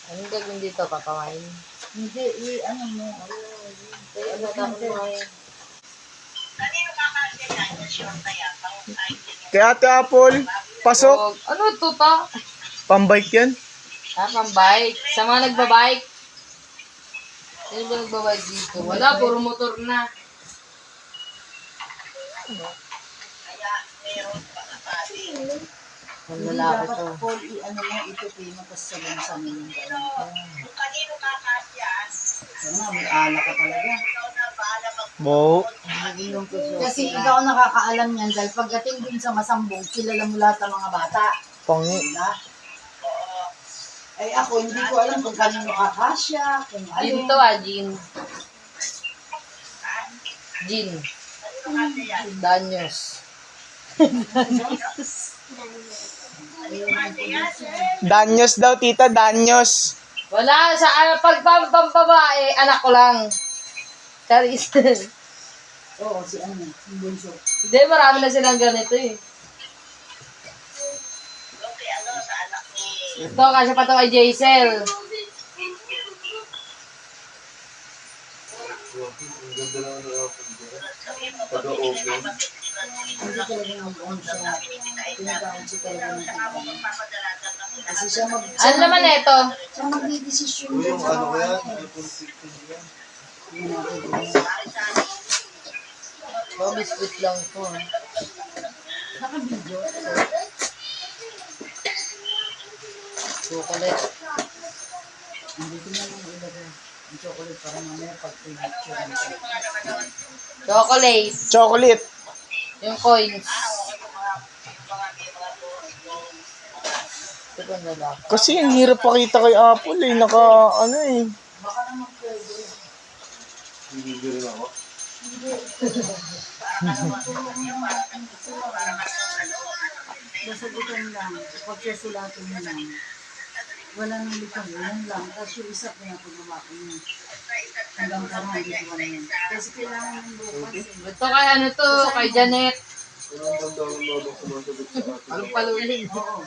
Anong gagawin dito? Papamain? Hindi, ano mo. Ano tapos Kay Ate Apple, pasok. ano to ta? Pambike yan. Pang-bike. Sa mga nagbabike. Sino ba nagbabike dito? Wala, puro motor na. Ang lalaki Dapat to. ako, ano mo, ito mo, tapos sabihin sa amin yung gano'n. Sana, may ala ka talaga. Bo. Kasi ikaw ang nakakaalam niyan dahil pagdating din sa Masambong, kilala mo lahat ng mga bata. Pangi. Diba? Ay ako, hindi ko alam kung kanino kakasya, kung Gin alin. to Gin. Gin. Danyos. Danyos daw, tita. Danyos. Wala, sa pag babae, anak ko lang. Charis. Oo, si ano, si Bunso. Hindi, marami na silang ganito eh. Ito, kasi pa ito kay Jaisel. Hindi talaga mag-on siya. Pinagkaon siya talaga ng tita. Kasi siya Ano naman ito? siya mag-i-desisyon din sa mga Oh, biscuit lang to. Naka-video. Chocolate. Hindi ko na lang ilagay. Ang chocolate para mamaya pag-picture. Chocolate. Chocolate. Yung coins. Ito ba lalaki? Kasi ang hirap pakita kay Apple eh. Naka, ano eh. Baka naman pwede. Nasagutan lang. Pagkasulatin mo lang. Wala nang likang. Yan lang. Tapos yung isa pa yung pagmamaki niya. Hanggang parang hindi ko yan. Kasi kailangan ng bukas eh. Ito kay ano to, kay Janet. Anong palulin? Oo.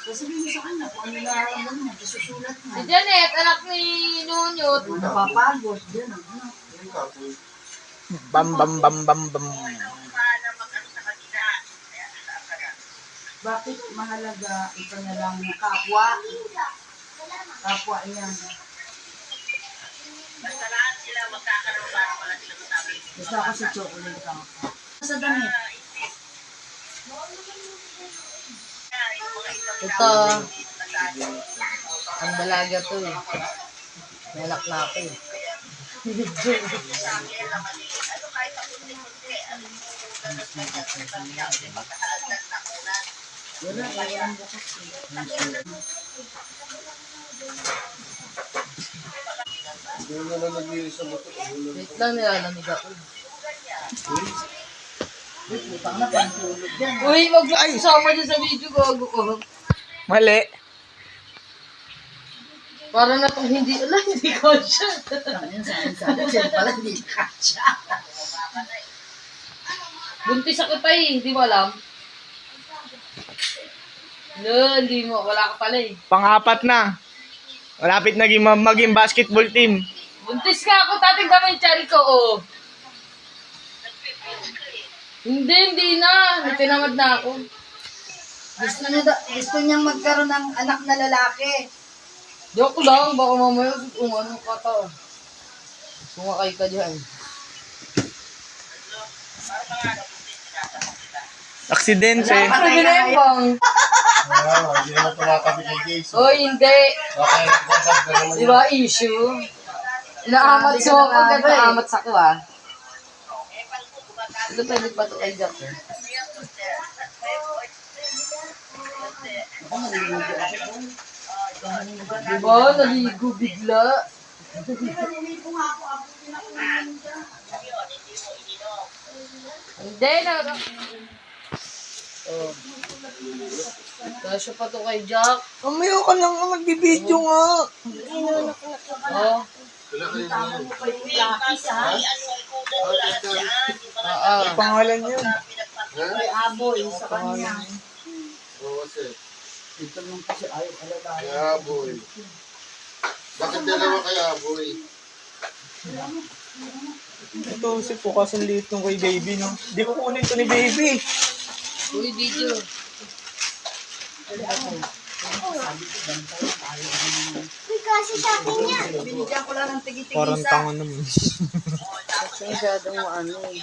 Kasi mo sa kanya, kung ano nararamdaman niya, isusulat Si niya. Janet, anak ni Nunyot. Napapagod. Yan ang ano. Bam, bam, bam, bam, bam. Bakit mahalaga ito na lang na kapwa? Kapwa yan. Basta ako si chocolate lang. Sa damit. Ito, ang dalaga to eh. Nalak na ako eh. Wala, walang bukas eh. Wait lang, nilalamig ako. Butang na pantulog yan. Uy, wag mo kasama dyan sa video ko. Mali. Para na itong hindi, hindi ko siya. Yan sa akin sa akin. Siya pala hindi kasya. Buntis ako pa eh, hindi mo alam. No, hindi mo, wala ka pala eh. Pang-apat na. Malapit na maging basketball team. Buntis ka ako, tatingnan mo yung tiyan ko, oh. Hindi na. Tinamad na ako. Gusto niyang magkaroon ng anak na lalaki. Joke lang, baka mamaya kung anong kata. Sumakay ka dyan. Aksidente. Ano ginembang? Hindi naman tumakabit kay Jason. Oh, hindi. Okay, nagdasag na naman Di ba issue? Inaamat sa ako, ganito amat sa ko ah. Ito pwede pa ito kay Jack eh. Diba? Naligo bigla. Hindi na. Oh. Kasya pa ito kay Jack. Mamaya ka lang nga magbibideo nga. Oh. Oo. Pangalan yun. May aboy sa kanya. kasi. Ito lang kasi ayaw alalayan. Kaya boy. Bakit dalawa kaya boy? Ito si Pukas ang liit nung kay baby, no? Di ko kunin to ni baby. Uy, video. Binigyan ko lang ng tigit-tigisa. Parang tanga naman. Kasi masyadong ano eh.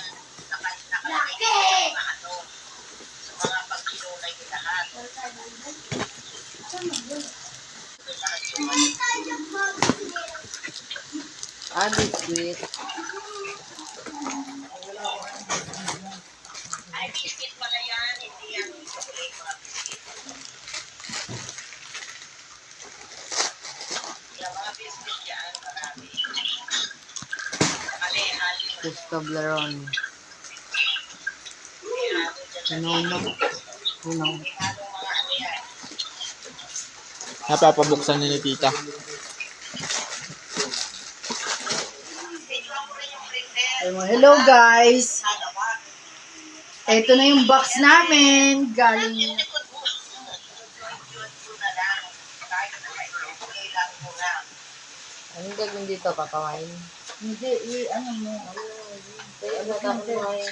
Ah, biscuit. Toblerone. Napapabuksan ni tita. Hello guys! Ito na yung box namin. Galing. Anong gagawin dito? Papakain? Hindi, ano mo. Kaya ano tapos kumain?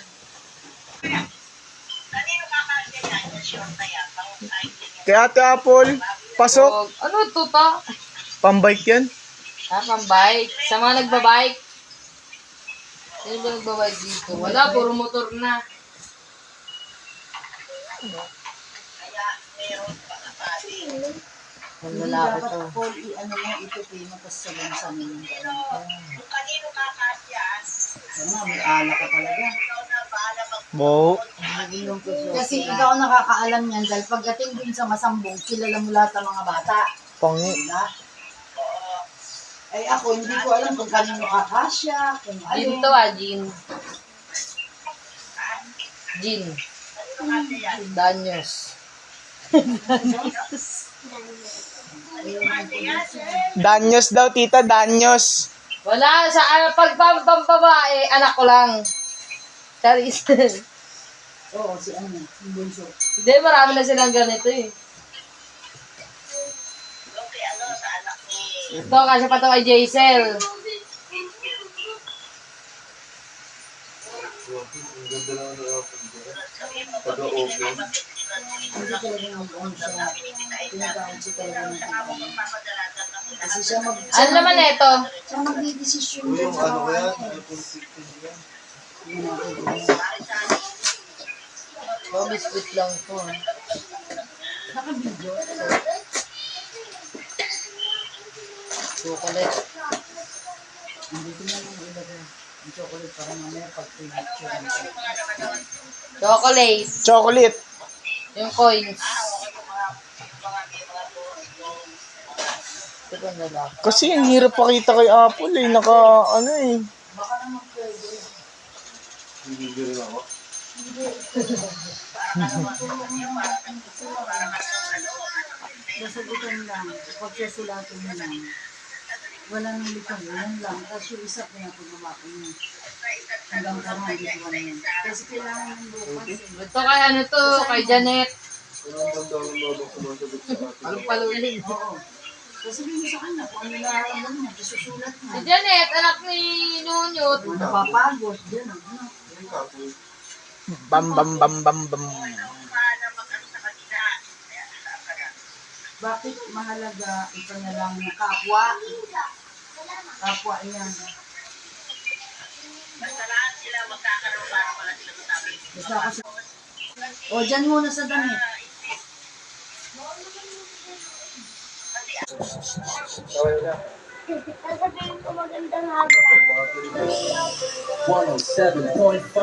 Kaya Ate Apple, pasok. Ano to ta? Pambike yan. Ah, pang-bike. Sa mga nagbabike. Sino ba nagbabike dito? Wala, puro motor na. Ang lalaki to. Dapat Paul, ano mo, ito pinatas sa bansa mo yung gano'n. Ano, may ala ka talaga. Wow. Kasi ikaw ang nakakaalam yan dahil pagdating din sa Masambong, kilala mo lahat ng mga bata. Pangi. Diba? Ay ako, hindi ko alam kung kanino kakasya, kung Gin alin. to ah, gin. Gin. Danyos. Danyos daw, tita. Danyos. Wala, sa pag pambabae, anak ko lang. Charis. Oo, si ano, si Bunso. Hindi, marami na silang ganito eh. Ito, kasi pa ito kay Jaisel. Ang ganda lang na ako. Pag-open. Hindi talaga ng buong siya. Pinatawag siya talaga ng tita. Kasi siya Ano naman ito? siya magdidesisyon Uy, din yung sa ano ko mga yan? ano. iPhone 16 yan. Yun natin din. Oh, biscuit lang to. Naka-video. Chocolate. Andito na yung iba ko. Ang chocolate para mamaya pag-picture. Chocolate. Chocolate. Yung coins. Ito pa lalaki. Kasi ang hirap pakita kay Apple eh. Naka, ano eh. Baka naman pwede. Hindi rin ako. Nasagutan lang. Pagkasulatin mo lang. Wala nang likang. Yan lang. Tapos yung isa pinapagawa ko niya. Hanggang parang hindi ko na yan. Kasi kailangan ng bukas eh. Ito kay ano to, kay Janet. Ano ang ganda ng lolo sumasagot sa atin? Anong paluling? Oo. Kasi mo sa kanya kung ano nararamdaman niya. Isusulat Si niya. Janet, anak ni Nunyot. Kung napapagod. Yan ang ano. Yung kapoy. Bam, bam, bam, bam, bam. Bakit mahalaga ito na lang na kapwa? Kapwa yan. Basta ako sa... O, dyan muna sa damit. Okay na. 107.5. I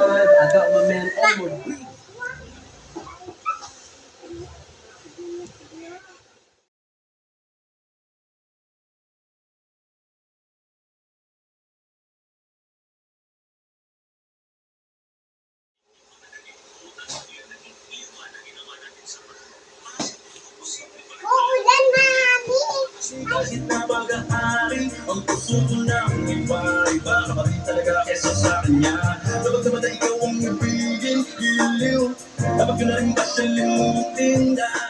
got my man Edward. Kahit na pag-aari, ang puso ko na iba-iba ka pa rin talaga kesa sa kanya. Dapat naman na ikaw ang ibigin, giliw. Dapat ko na rin ba siya limutin dahil